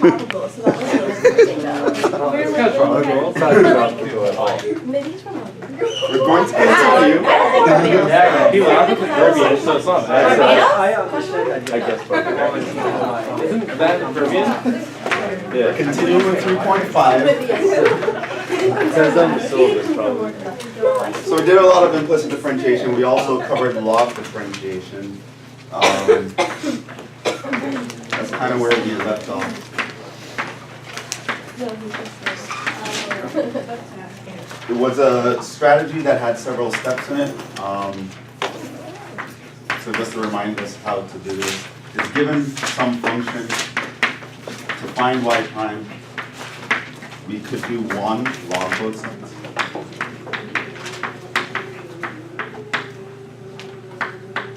tropical, so that was really interesting though. It's kind of tropical. It's not tropical at all. Maybe he's from London. We're going to continue. Yeah, he laughed at the Caribbean, so it's not bad. Barbados? I understand that. I guess, but isn't that Caribbean? Yeah. Continuing with 3.5. It says on the syllabus, probably. So we did a lot of implicit differentiation. We also covered law of differentiation. That's kind of where we left off. It was a strategy that had several steps in it. So just to remind us how to do this, is given some function to find y prime, we could do 1 log both sides.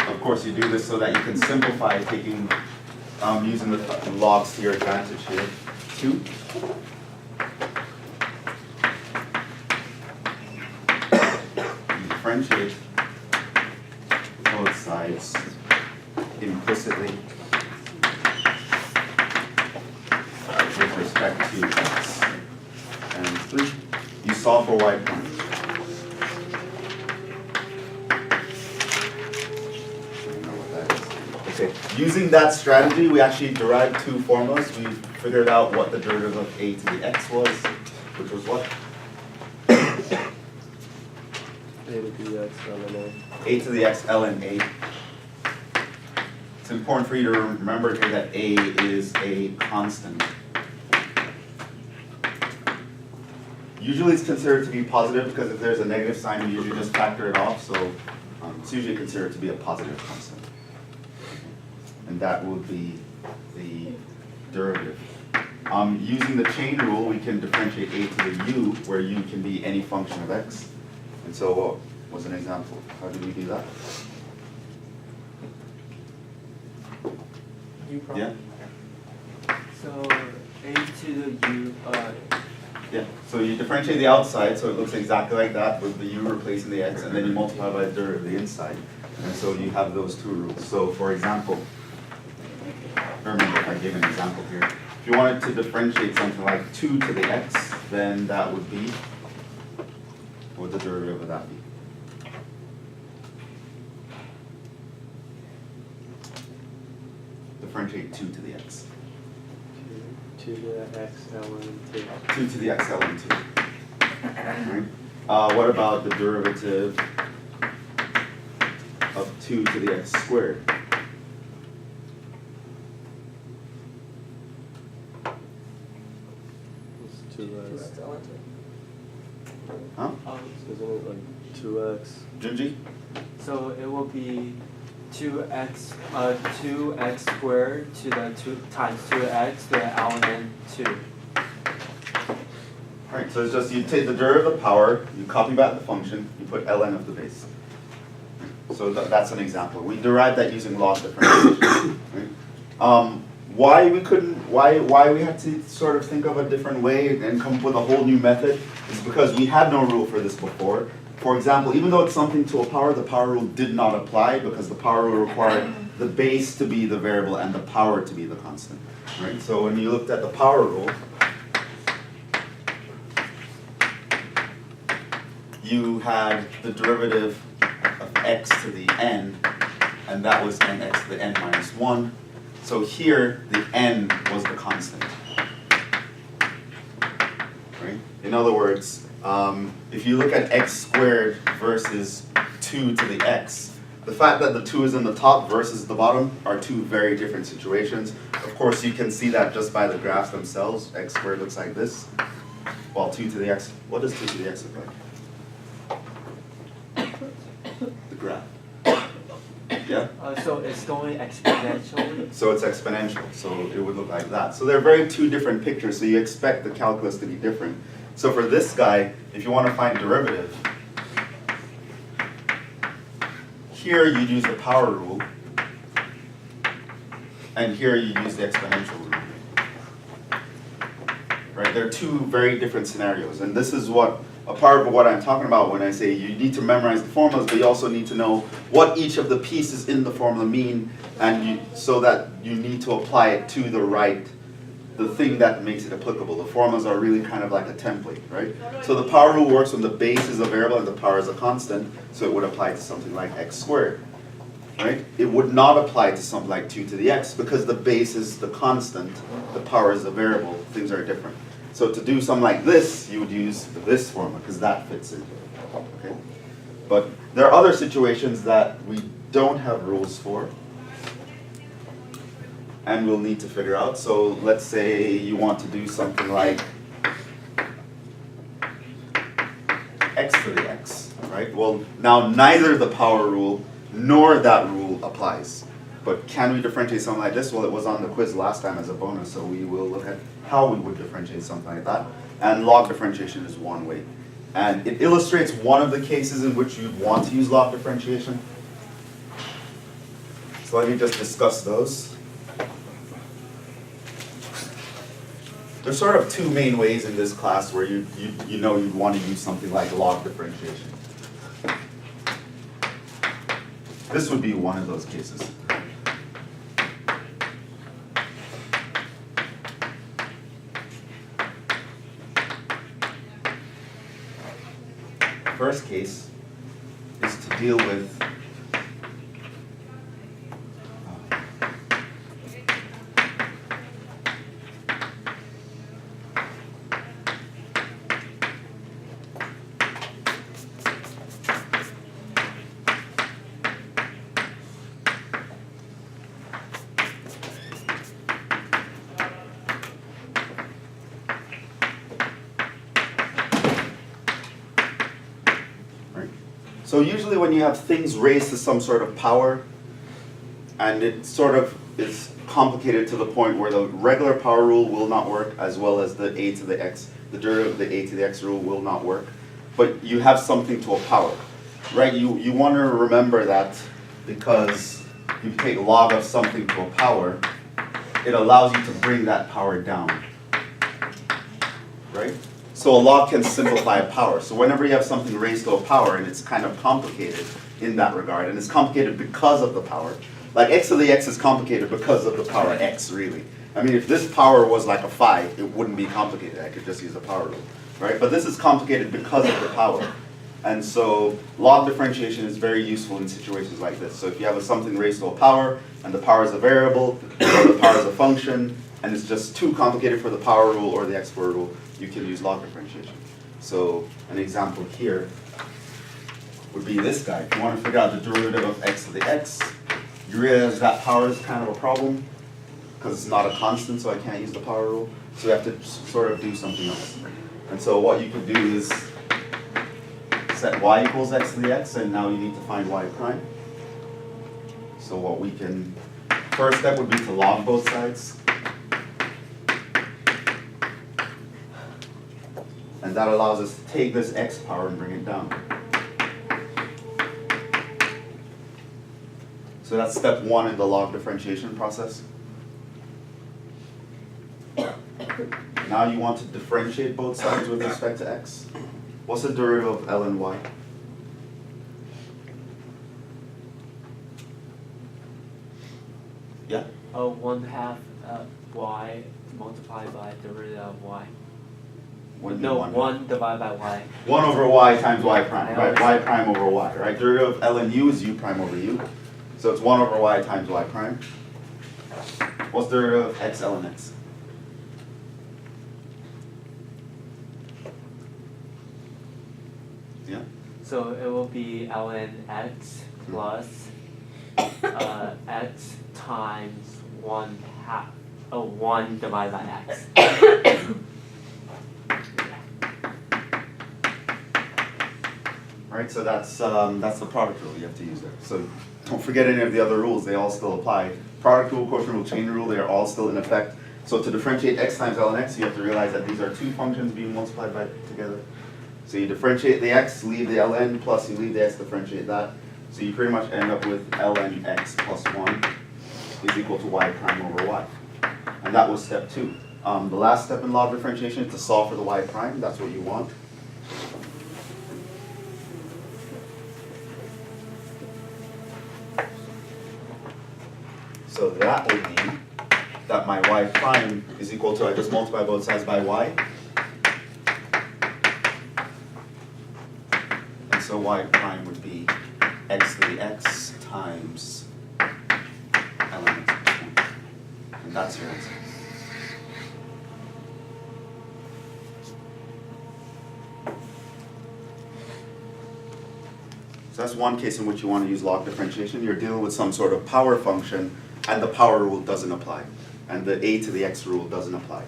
Of course, you do this so that you can simplify taking, using the logs to your advantage here. 2. You differentiate both sides implicitly with respect to x. And 3. You solve for y prime. Okay. Using that strategy, we actually derived 2 formulas. We figured out what the derivative of a to the x was, which was what? A to the x ln a. A to the x ln a. It's important for you to remember here that a is a constant. Usually it's considered to be positive because if there's a negative sign, you usually just factor it off. So it's usually considered to be a positive constant. And that would be the derivative. Using the chain rule, we can differentiate a to the u, where u can be any function of x. And so what was an example? How do we do that? Yeah? So a to the u, Yeah, so you differentiate the outside, so it looks exactly like that, with the u replacing the x, and then you multiply by the derivative of the inside. And so you have those 2 rules. So for example, remember if I give an example here. If you wanted to differentiate something like 2 to the x, then that would be, what would the derivative of that be? Differentiate 2 to the x. 2 to the x ln 2. 2 to the x ln 2. Right? What about the derivative of 2 to the x squared? It's 2x. Huh? Isn't it like 2x? Junji? so it will be 2x squared to the 2 times 2x to the ln 2. Alright, so it's just you take the derivative of the power, you copy back the function, you put ln of the base. So that's an example. We derived that using law of differentiation. Right? Why we had to sort of think of a different way and come up with a whole new method is because we had no rule for this before. For example, even though it's something to a power, the power rule did not apply because the power rule required the base to be the variable and the power to be the constant. Right? So when you looked at the power rule, you had the derivative of x to the n, and that was nx to the n minus 1. So here, the n was the constant. Right? In other words, if you look at x squared versus 2 to the x, the fact that the 2 is in the top versus the bottom are 2 very different situations. Of course, you can see that just by the graphs themselves. X squared looks like this, while 2 to the x, what does 2 to the x look like? The graph. Yeah? So it's going exponentially. So it's exponential, so it would look like that. So they're very 2 different pictures, so you expect the calculus to be different. So for this guy, if you want to find derivative, here you use the power rule, and here you use the exponential rule. Right? They're 2 very different scenarios, and this is what a part of what I'm talking about when I say you need to memorize the formulas, but you also need to know what each of the pieces in the formula mean, and so that you need to apply it to the right the thing that makes it applicable. The formulas are really kind of like a template, right? So the power rule works when the base is a variable and the power is a constant, so it would apply to something like x squared, right? It would not apply to something like 2 to the x because the base is the constant, the power is a variable, things are different. So to do something like this, you would use this formula because that fits in, okay? But there are other situations that we don't have rules for, and we'll need to figure out. So let's say you want to do something like x to the x, right? Well, now neither the power rule nor that rule applies. But can we differentiate something like this? Well, it was on the quiz last time as a bonus, so we will look at how we would differentiate something like that. And log differentiation is one way. And it illustrates one of the cases in which you'd want to use log differentiation. So let me just discuss those. There's sort of two main ways in this class where you know you'd want to use something like log differentiation. This would be one of those cases. First case is to deal with so usually when you have things raised to some sort of power, and it sort of is complicated to the point where the regular power rule will not work, as well as the a to the x, the derivative of the a to the x rule will not work, but you have something to a power, right? You want to remember that because you take log of something to a power, it allows you to bring that power down, right? So a log can simplify a power. So whenever you have something raised to a power and it's kind of complicated in that regard, and it's complicated because of the power, like x to the x is complicated because of the power x, really. I mean, if this power was like a 5, it wouldn't be complicated. I could just use the power rule, right? But this is complicated because of the power. And so log differentiation is very useful in situations like this. So if you have something raised to a power, and the power is a variable, or the power is a function, and it's just too complicated for the power rule or the x square rule, you can use log differentiation. So an example here would be this guy. If you want to figure out the derivative of x to the x, you realize that power is kind of a problem because it's not a constant, so I can't use the power rule. So you have to sort of do something else. And so what you could do is set y equals x to the x, and now you need to find y prime. So what we can, first step would be to log both sides. And that allows us to take this x power and bring it down. So that's step 1 in the log differentiation process. Now you want to differentiate both sides with respect to x. What's the derivative of ln y? Yeah? 1/2 y multiplied by derivative of y. No, 1 divided by y. 1 over y times y prime, right? Y prime over y, right? Derivative of ln u is u prime over u. So it's 1 over y times y prime. What's the derivative of x ln x? Yeah? So it will be ln x plus x times 1/2, 1 divided by x. Right, so that's the product rule you have to use there. So don't forget any of the other rules, they all still apply. Product rule, quotient rule, chain rule, they are all still in effect. So to differentiate x times ln x, you have to realize that these are two functions being multiplied by together. So you differentiate the x, leave the ln, plus you leave the x, differentiate that. So you pretty much end up with ln x plus 1 is equal to y prime over y. And that was step 2. The last step in log differentiation is to solve for the y prime, that's what you want. So that would mean that my y prime is equal to, I just multiply both sides by y. And so y prime would be x to the x times ln x plus 1. And that's your answer. So that's one case in which you want to use log differentiation. You're dealing with some sort of power function, and the power rule doesn't apply. And the a to the x rule doesn't apply.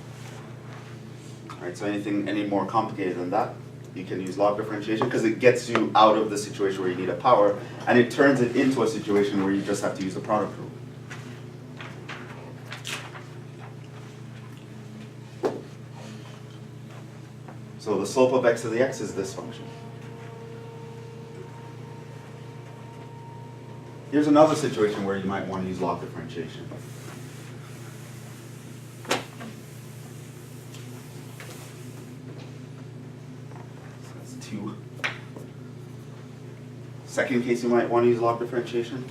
All right, so anything any more complicated than that, you can use log differentiation because it gets you out of the situation where you need a power, and it turns it into a situation where you just have to use the product rule. So the slope of x to the x is this function. Here's another situation where you might want to use log differentiation. So that's 2. Second case you might want to use log differentiation.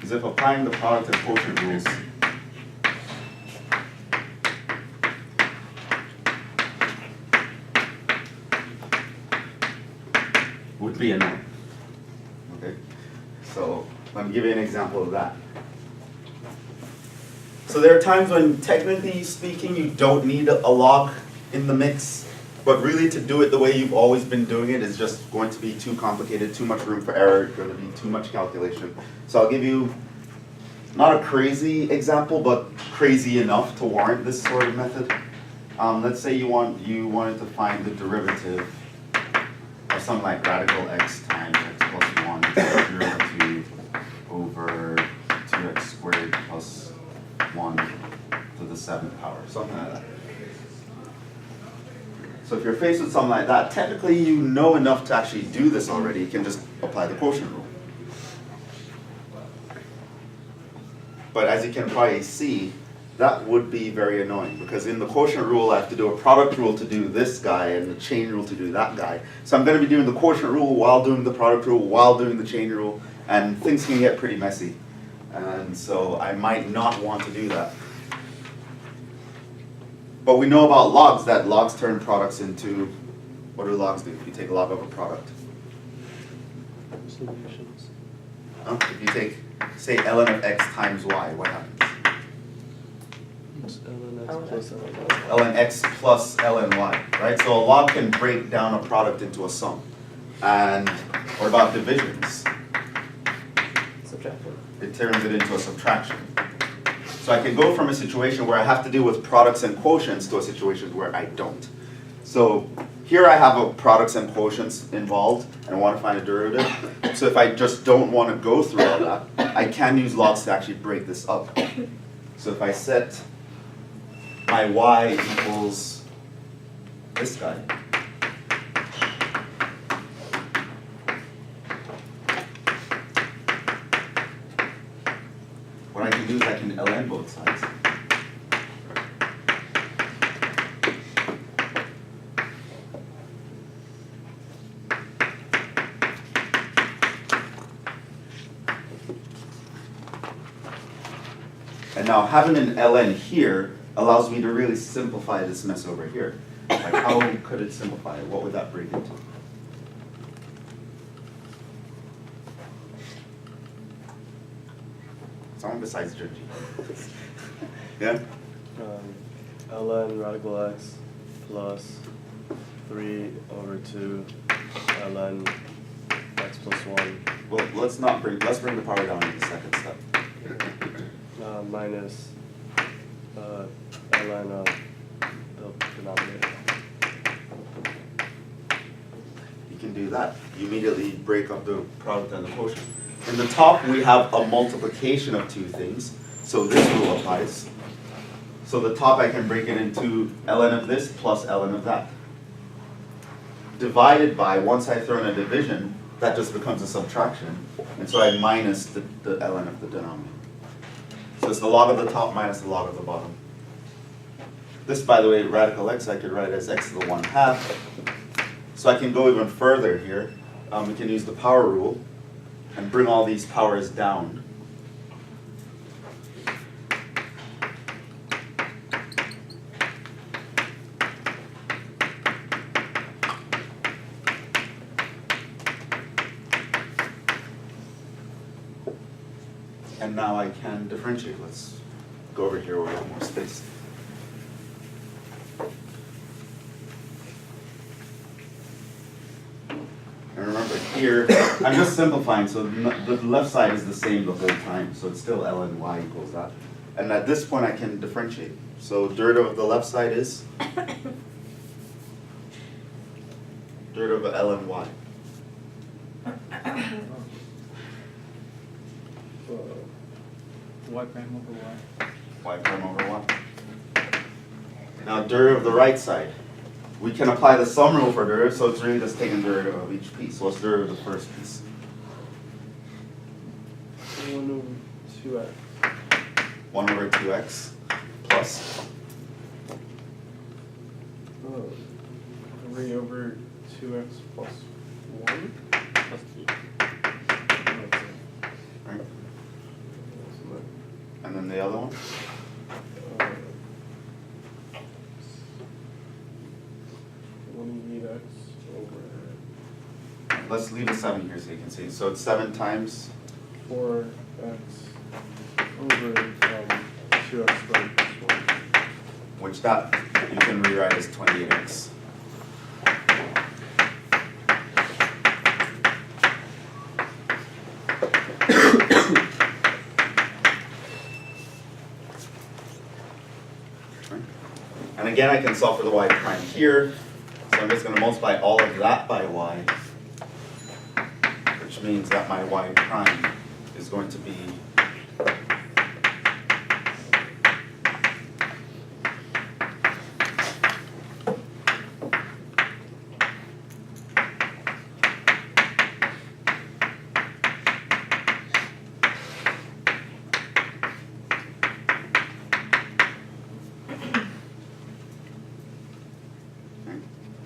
Is if applying the product and quotient rules would be annoying. Okay? So let me give you an example of that. So there are times when, technically speaking, you don't need a log in the mix, but really to do it the way you've always been doing it is just going to be too complicated, too much room for error, going to be too much calculation. So I'll give you not a crazy example, but crazy enough to warrant this sort of method. Let's say you wanted to find the derivative of something like radical x times x plus 1 is 0 to over 2x squared plus 1 to the 7th power, something like that. So if you're faced with something like that, technically you know enough to actually do this already. You can just apply the quotient rule. But as you can probably see, that would be very annoying because in the quotient rule I have to do a product rule to do this guy and the chain rule to do that guy. So I'm going to be doing the quotient rule while doing the product rule while doing the chain rule, and things can get pretty messy. And so I might not want to do that. But we know about logs that logs turn products into, what do logs do if you take a log of a product? Solutions. If you take, say, ln of x times y, what happens? Ln x plus ln y, right? So a log can break down a product into a sum. And what about divisions? Subtraction. It turns it into a subtraction. So I can go from a situation where I have to deal with products and quotients to a situation where I don't. So here I have a products and quotients involved, and I want to find a derivative. So if I just don't want to go through all that, I can use logs to actually break this up. So if I set my y equals this guy, what I can do is I can ln both sides. And now having an ln here allows me to really simplify this mess over here. Like how could it simplify it? What would that break into? Someone besides Georgie. Yeah? Ln radical x plus 3 over 2 ln x plus 1 Well, let's bring the power down in the second step. minus ln of the denominator. You can do that. You immediately break up the product and the quotient. In the top, we have a multiplication of two things, so this rule applies. So the top, I can break it into ln of this plus ln of that. Divided by, once I throw in a division, that just becomes a subtraction, and so I minus the ln of the denominator. So it's the log of the top minus the log of the bottom. This, by the way, radical x, I could write as x to the 1/2. So I can go even further here. We can use the power rule and bring all these powers down. And now I can differentiate. Let's go over here where we have more space. And remember here, I'm just simplifying, so the left side is the same the whole time, so it's still ln y equals that. And at this point I can differentiate. So derivative of the left side is derivative of ln y. Y prime over y. Y prime over y. Now derivative of the right side. We can apply the sum rule for derivative, so it's really just taking derivative of each piece. So what's derivative of the first piece? 1 over 2x. 1 over 2x plus 3 over 2x plus 1. Plus 3. right? And then the other one? 28x over Let's leave a 7 here so you can see. So it's 7 times 4x over 2x squared plus 1. which that you can rewrite as 28x. And again, I can solve for the y prime here. So I'm just going to multiply all of that by y, which means that my y prime is going to be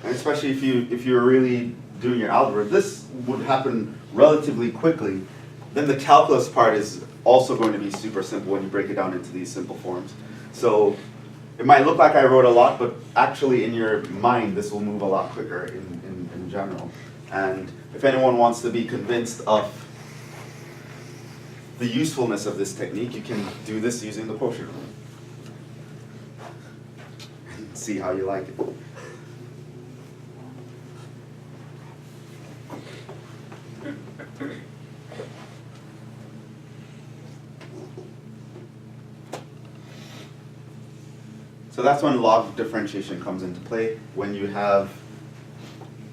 especially if you're really doing your algebra, this would happen relatively quickly. Then the calculus part is also going to be super simple when you break it down into these simple forms. So it might look like I wrote a lot, but actually in your mind this will move a lot quicker in general. And if anyone wants to be convinced of the usefulness of this technique, you can do this using the quotient rule. See how you like it. So that's when log differentiation comes into play, when you have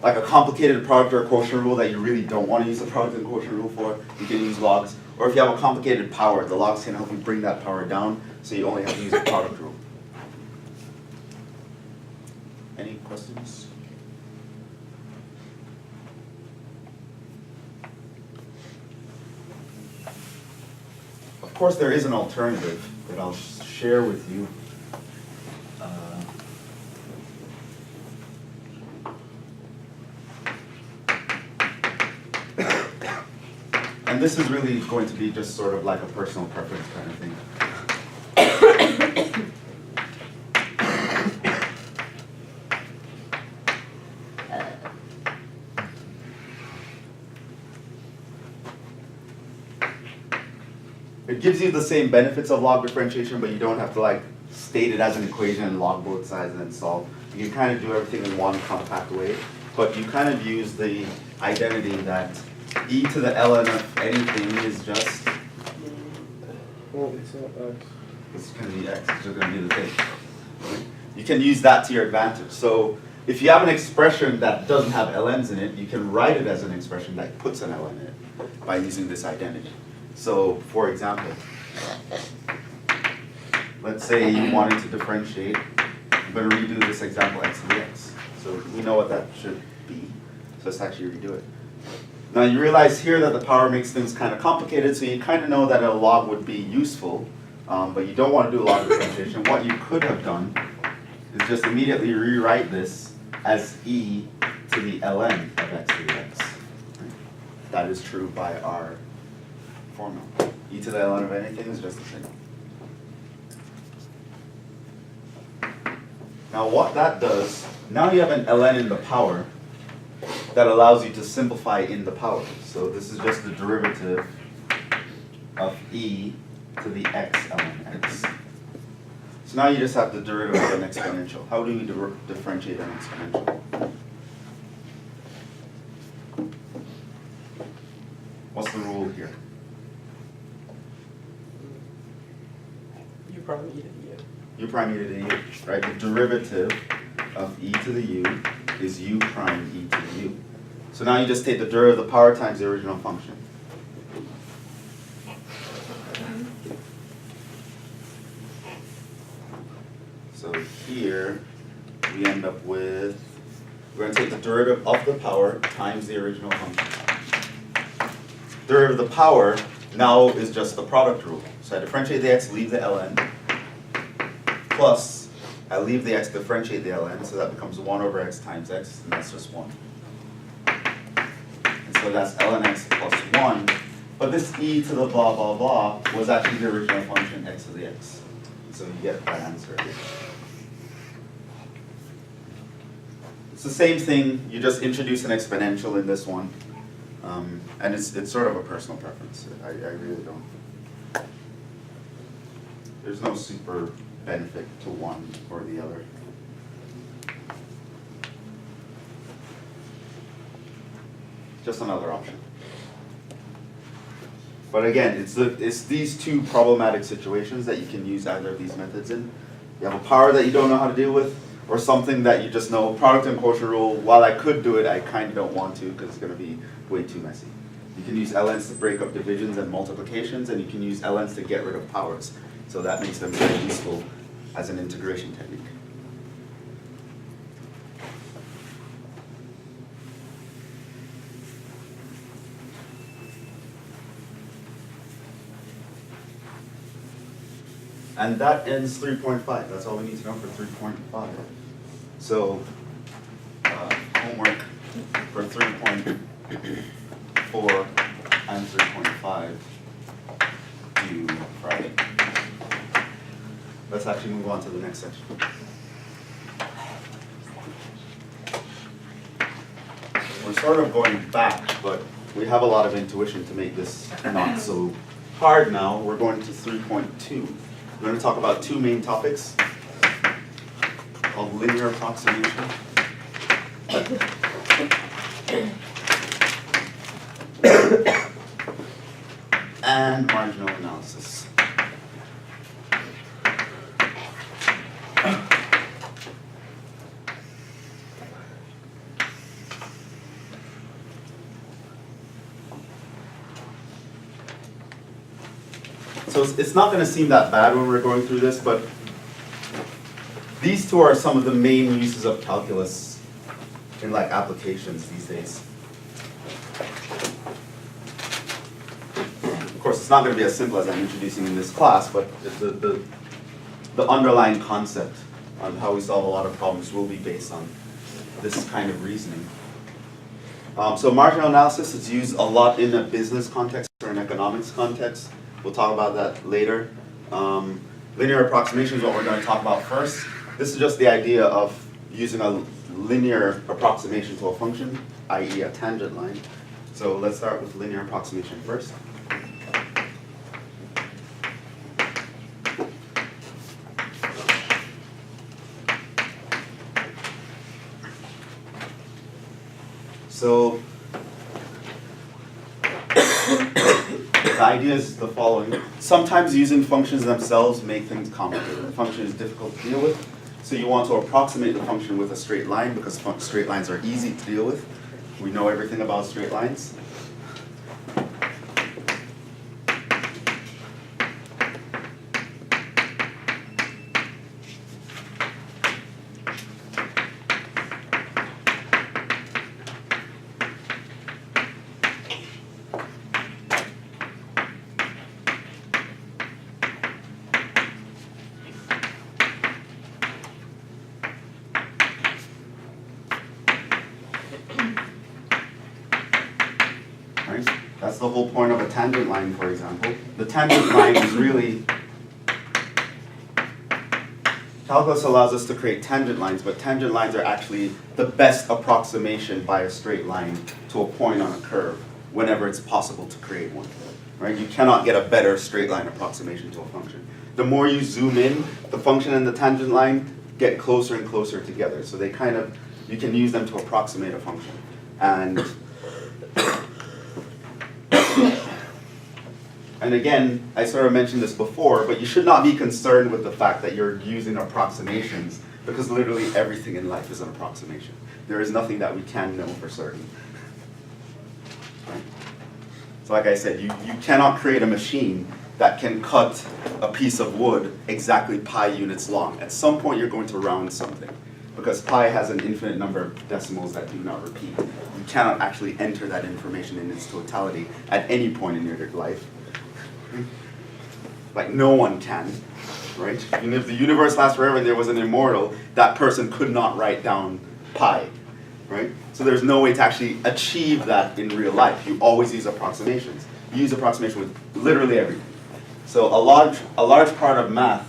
like a complicated product or quotient rule that you really don't want to use the product and quotient rule for, you can use logs. Or if you have a complicated power, the logs can help you bring that power down, so you only have to use the product rule. Any questions? Of course, there is an alternative that I'll share with you. And this is really going to be just sort of like a personal preference kind of thing. It gives you the same benefits of log differentiation, but you don't have to like state it as an equation and log both sides and then solve. You can kind of do everything in one compact way, but you kind of use the identity that e to the ln of anything is just, Well, it's not x. it's going to be x, it's just going to be the thing. Right? You can use that to your advantage. So if you have an expression that doesn't have ln's in it, you can write it as an expression that puts an ln in it by using this identity. So for example, let's say you wanted to differentiate. I'm going to redo this example x to the x. So we know what that should be. So let's actually redo it. Now you realize here that the power makes things kind of complicated, so you kind of know that a log would be useful, but you don't want to do log differentiation. What you could have done is just immediately rewrite this as e to the ln of x to the x. Right? That is true by our formula. E to the ln of anything is just the same. Now what that does, now you have an ln in the power that allows you to simplify in the power. So this is just the derivative of e to the x ln x. So now you just have the derivative of an exponential. How do we differentiate an exponential? What's the rule here? U prime e to the u. U prime e to the u, right? The derivative of e to the u is u prime e to the u. So now you just take the derivative of the power times the original function. So here we end up with, we're going to take the derivative of the power times the original function. Derivative of the power now is just the product rule. So I differentiate the x, leave the ln, plus I leave the x, differentiate the ln, so that becomes 1 over x times x, and that's just 1. And so that's ln x plus 1. But this e to the blah blah blah was actually the original function x to the x. So you get that answer here. It's the same thing, you just introduce an exponential in this one. And it's sort of a personal preference. I really don't. There's no super benefit to one or the other. Just another option. But again, it's these two problematic situations that you can use either of these methods in. You have a power that you don't know how to deal with, or something that you just know, product and quotient rule, while I could do it, I kind of don't want to because it's going to be way too messy. You can use ln's to break up divisions and multiplications, and you can use ln's to get rid of powers. So that makes them very useful as an integration technique. And that ends 3.5. That's all we need to know for 3.5. So, homework for 3.4 and 3.5 due Friday. Let's actually move on to the next section. We're sort of going back, but we have a lot of intuition to make this not so hard now. We're going to 3.2. We're going to talk about two main topics called linear approximation and marginal analysis. So it's not going to seem that bad when we're going through this, but these two are some of the main uses of calculus in like applications these days. Of course, it's not going to be as simple as I'm introducing in this class, but the underlying concept on how we solve a lot of problems will be based on this kind of reasoning. So marginal analysis is used a lot in a business context or an economics context. We'll talk about that later. Linear approximation is what we're going to talk about first. This is just the idea of using a linear approximation to a function, i.e. a tangent line. So let's start with linear approximation first. So the idea is the following. Sometimes using functions themselves make things complicated. The function is difficult to deal with, so you want to approximate the function with a straight line because straight lines are easy to deal with. We know everything about straight lines. whole point of a tangent line, for example. The tangent line is really, calculus allows us to create tangent lines, but tangent lines are actually the best approximation by a straight line to a point on a curve whenever it's possible to create one. Right? You cannot get a better straight line approximation to a function. The more you zoom in, the function and the tangent line get closer and closer together. So they kind of, you can use them to approximate a function. And again, I sort of mentioned this before, but you should not be concerned with the fact that you're using approximations, because literally everything in life is an approximation. There is nothing that we can know for certain. Right? So like I said, you cannot create a machine that can cut a piece of wood exactly pi units long. At some point you're going to round something, because pi has an infinite number of decimals that do not repeat. You cannot actually enter that information in its totality at any point in your life. Like no one can, right? And if the universe lasts forever and there was an immortal, that person could not write down pi, right? So there's no way to actually achieve that in real life. You always use approximations. You use approximation with literally everything. So a large part of math,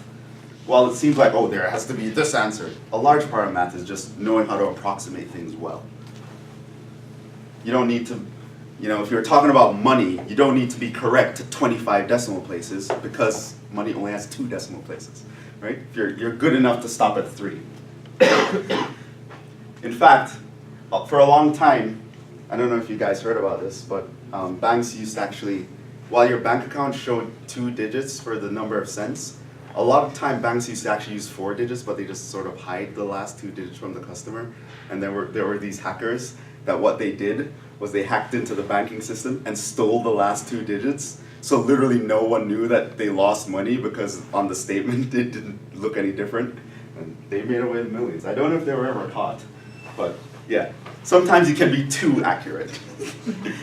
while it seems like, oh, there has to be this answer, a large part of math is just knowing how to approximate things well. You don't need to, if you're talking about money, you don't need to be correct to 25 decimal places, because money only has 2 decimal places, right? If you're good enough to stop at 3. In fact, for a long time, I don't know if you guys heard about this, but banks used to actually, while your bank account showed 2 digits for the number of cents, a lot of time banks used to actually use 4 digits, but they just sort of hide the last 2 digits from the customer. And there were these hackers that what they did was they hacked into the banking system and stole the last 2 digits. So literally no one knew that they lost money, because on the statement it didn't look any different. And they made away with millions. I don't know if they were ever caught, but yeah. Sometimes you can be too accurate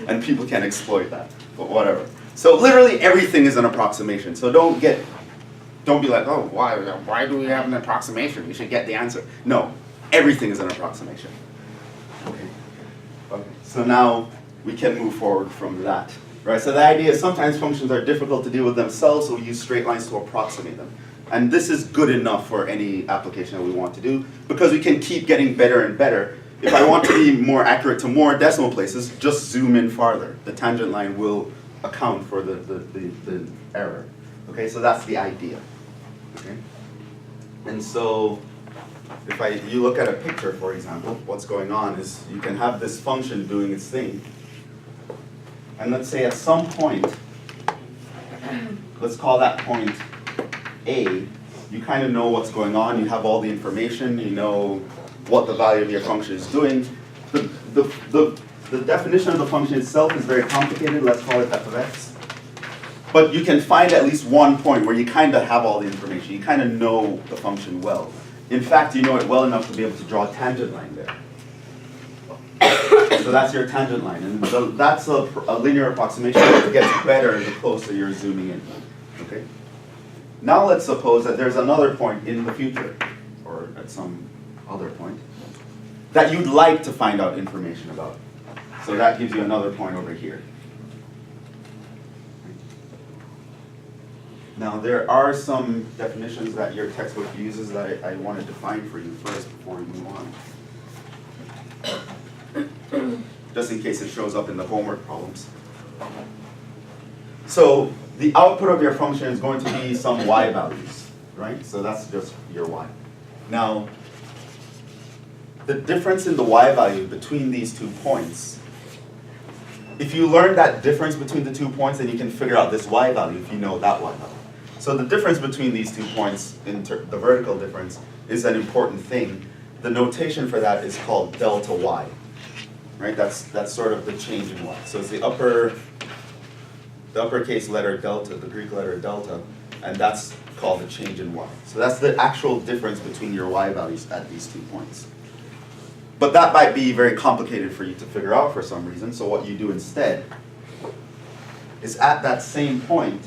and people can exploit that, but whatever. So literally everything is an approximation. So don't be like, oh, why do we have an approximation? We should get the answer. No, everything is an approximation. Okay, so now we can move forward from that. Right? So the idea is sometimes functions are difficult to deal with themselves, so we use straight lines to approximate them. And this is good enough for any application that we want to do, because we can keep getting better and better. If I want to be more accurate to more decimal places, just zoom in farther. The tangent line will account for the error. Okay, so that's the idea. Okay? And so if you look at a picture, for example, what's going on is you can have this function doing its thing. And let's say at some point, let's call that point A, you kind of know what's going on, you have all the information, you know what the value of your function is doing. The definition of the function itself is very complicated, let's call it f of x. But you can find at least one point where you kind of have all the information, you kind of know the function well. In fact, you know it well enough to be able to draw a tangent line there. So that's your tangent line, and that's a linear approximation that gets better the closer you're zooming in. Okay? Now let's suppose that there's another point in the future, or at some other point, that you'd like to find out information about. So that gives you another point over here. Now there are some definitions that your textbook uses that I want to define for you first before we move on. Just in case it shows up in the homework problems. So the output of your function is going to be some y values, right? So that's just your y. Now, the difference in the y value between these 2 points, if you learn that difference between the 2 points, then you can figure out this y value if you know that y value. So the difference between these 2 points, the vertical difference, is an important thing. The notation for that is called delta y. Right? That's sort of the change in y. So it's the uppercase letter delta, the Greek letter delta, and that's called the change in y. So that's the actual difference between your y values at these 2 points. But that might be very complicated for you to figure out for some reason, so what you do instead is at that same point,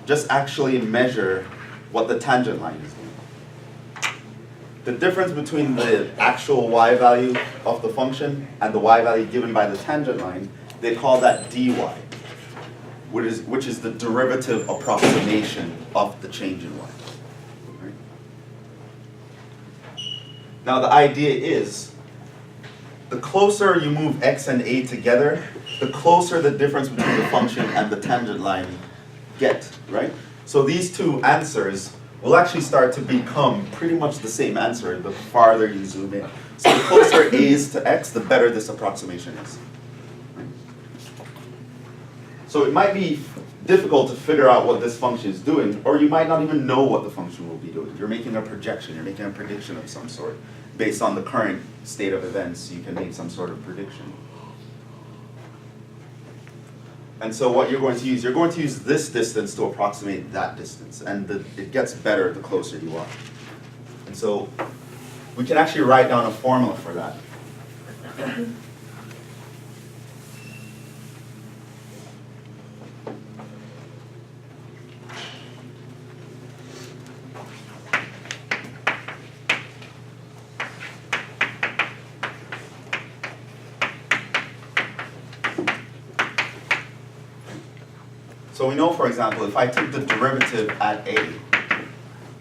just actually measure what the tangent line is doing. The difference between the actual y value of the function and the y value given by the tangent line, they call that dy. which is the derivative approximation of the change in y. Right? Now the idea is, the closer you move x and a together, the closer the difference between the function and the tangent line get, right? So these two answers will actually start to become pretty much the same answer the farther you zoom in. So the closer a is to x, the better this approximation is. So it might be difficult to figure out what this function is doing, or you might not even know what the function will be doing. You're making a projection, you're making a prediction of some sort. Based on the current state of events, you can make some sort of prediction. And so what you're going to use this distance to approximate that distance. And it gets better the closer you are. And so we can actually write down a formula for that. So we know, for example, if I took the derivative at a,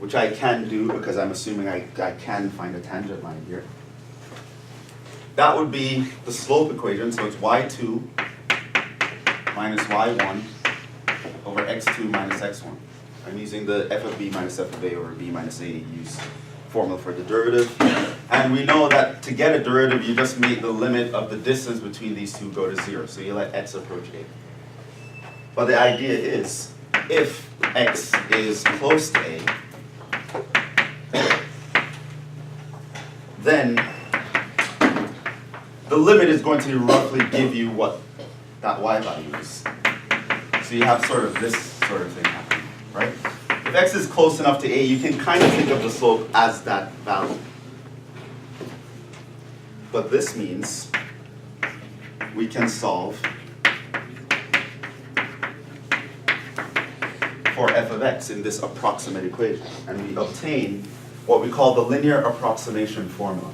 which I can do because I'm assuming I can find a tangent line here, that would be the slope equation. So it's y2 minus y1 over x2 minus x1. I'm using the f of b minus f of a over b minus a use formula for the derivative. And we know that to get a derivative, you just make the limit of the distance between these two go to 0. So you let x approach a. But the idea is, if x is close to a, then the limit is going to roughly give you what that y value is. So you have sort of this sort of thing happening, right? If x is close enough to a, you can kind of think of the slope as that value. But this means we can solve for f of x in this approximate equation. And we obtain what we call the linear approximation formula.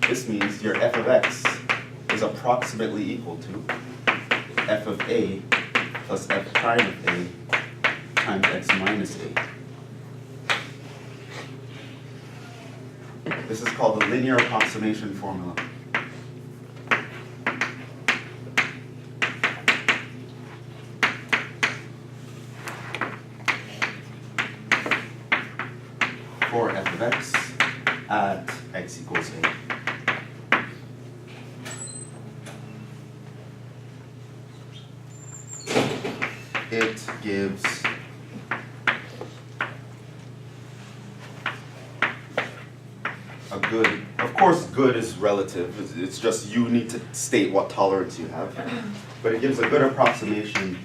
This means your f of x is approximately equal to f of a plus f prime of a times x minus a. This is called the linear approximation formula. For f of x at x equals a. It gives a good, of course good is relative, it's just you need to state what tolerance you have, but it gives a good approximation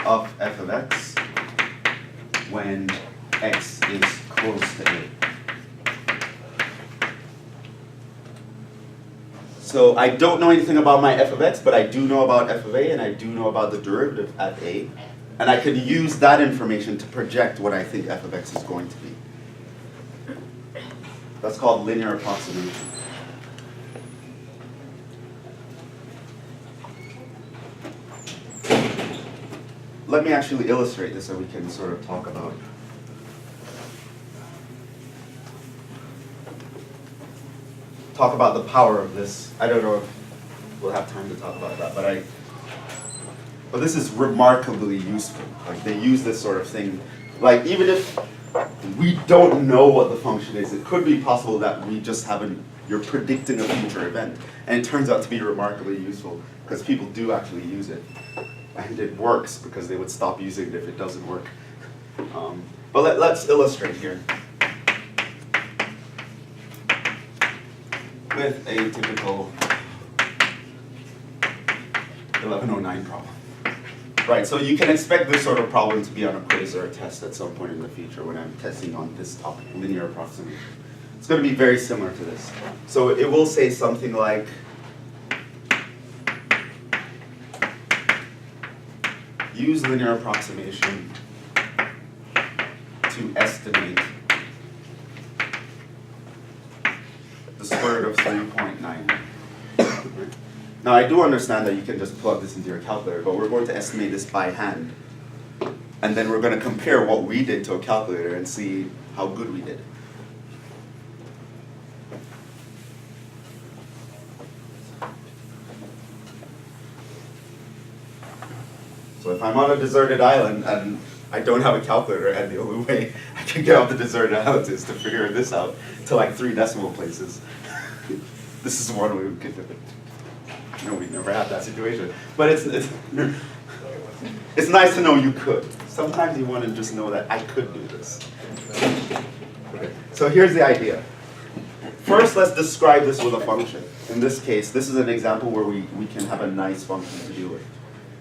of f of x when x is close to a. So I don't know anything about my f of x, but I do know about f of a, and I do know about the derivative at a. And I can use that information to project what I think f of x is going to be. That's called linear approximation. Let me actually illustrate this so we can sort of talk about the power of this. I don't know if we'll have time to talk about that, but this is remarkably useful. Like they use this sort of thing. Like even if we don't know what the function is, it could be possible that we just haven't, you're predicting a future event. And it turns out to be remarkably useful because people do actually use it. And it works because they would stop using it if it doesn't work. But let's illustrate here with a typical 1109 problem. Right, so you can expect this sort of problem to be on a quiz or a test at some point in the future when I'm testing on this topic, linear approximation. It's going to be very similar to this. So it will say something like, use linear approximation to estimate the square root of 3.99. Now I do understand that you can just plug this into your calculator, but we're going to estimate this by hand. And then we're going to compare what we did to a calculator and see how good we did. So if I'm on a deserted island and I don't have a calculator, and the only way I can get off the deserted island is to figure this out to like 3 decimal places. This is one way we could do it. No, we never had that situation. But it's nice to know you could. Sometimes you want to just know that I could do this. Okay. So here's the idea. First, let's describe this with a function. In this case, this is an example where we can have a nice function to deal with.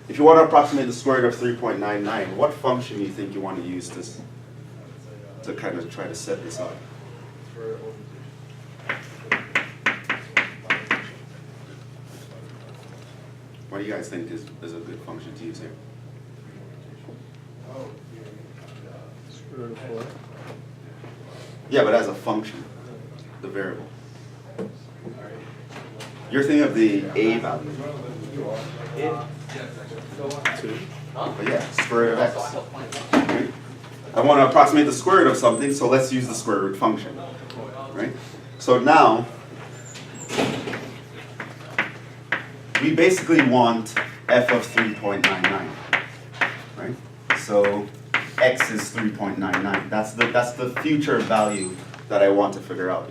If you want to approximate the square root of 3.99, what function do you think you want to use this to kind of try to set this up? What do you guys think is a good function to use here? Square root of 4. Yeah, but as a function, the variable. You're thinking of the a value. 2. But yeah, square root of x. Right? I want to approximate the square root of something, so let's use the square root function. Right? So now, we basically want f of 3.99. Right? So x is 3.99. That's the future value that I want to figure out.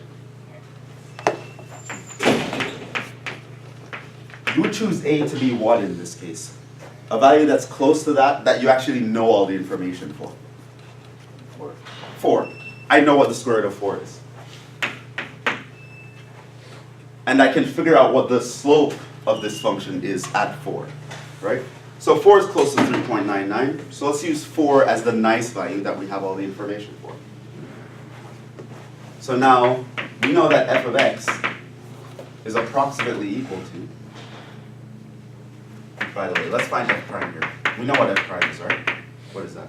You would choose a to be what in this case? A value that's close to that you actually know all the information for. 4. I know what the square root of 4 is. And I can figure out what the slope of this function is at 4, right? So 4 is close to 3.99, so let's use 4 as the nice value that we have all the information for. So now, we know that f of x is approximately equal to, by the way, let's find f prime here. We know what f prime is, right? What is that?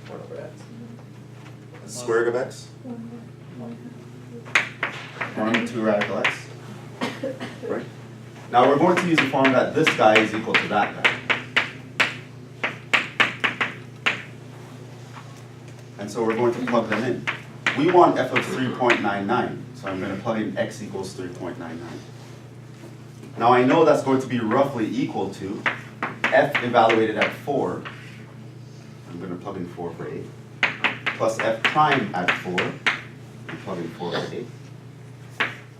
1 over x. The square root of x? 1 2 radical x. Right? Now we're going to use the form that this guy is equal to that guy. And so we're going to plug them in. We want f of 3.99, so I'm going to plug in x equals 3.99. Now I know that's going to be roughly equal to f evaluated at 4. I'm going to plug in 4 for a. Plus f prime at 4. I'm plugging 4 for a.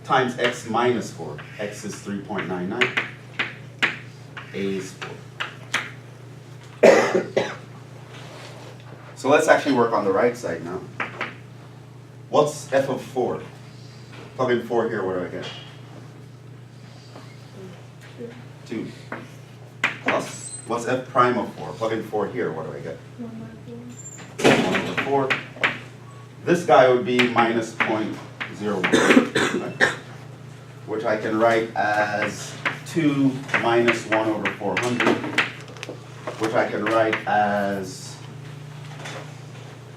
Times x minus 4. X is 3.99. A is 4. So let's actually work on the right side now. What's f of 4? Plug in 4 here, what do I get? 2. Plus, what's f prime of 4? Plug in 4 here, what do I get? 1 over 4. This guy would be minus 0.01, right? Which I can write as 2 minus 1 over 400, which I can write as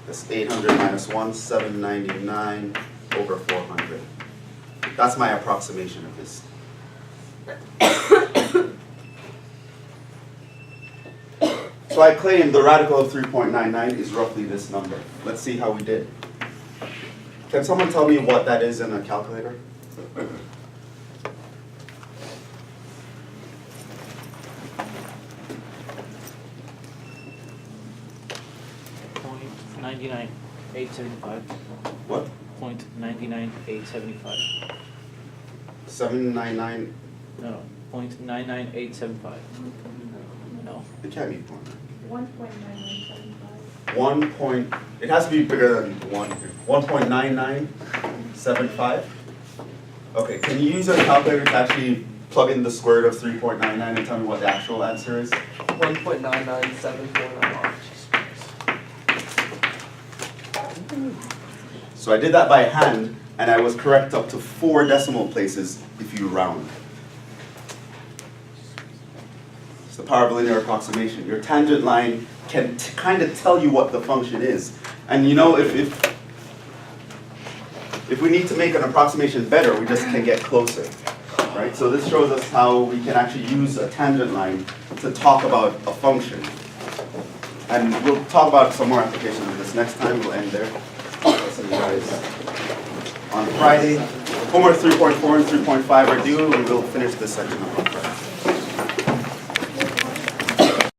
this 800 minus 1, 799 over 400. That's my approximation of this. So I claim the radical of 3.99 is roughly this number. Let's see how we did. Can someone tell me what that is in a calculator? .99875. What? .99875. 799. No, .99875. No. It can't be point. 1.9975. 1 point. It has to be bigger than 1 here. 1.9975. Okay. Can you use your calculator to actually plug in the square root of 3.99 and tell me what the actual answer is? 1.99749. So I did that by hand, and I was correct up to 4 decimal places if you round. It's the power of linear approximation. Your tangent line can kind of tell you what the function is. And you know, if If we need to make an approximation better, we just can get closer, right? So this shows us how we can actually use a tangent line to talk about a function. And we'll talk about some more applications of this next time. We'll end there. I'll see you guys on Friday. Homework 3.4 and 3.5 are due, and we'll finish this section up on Friday.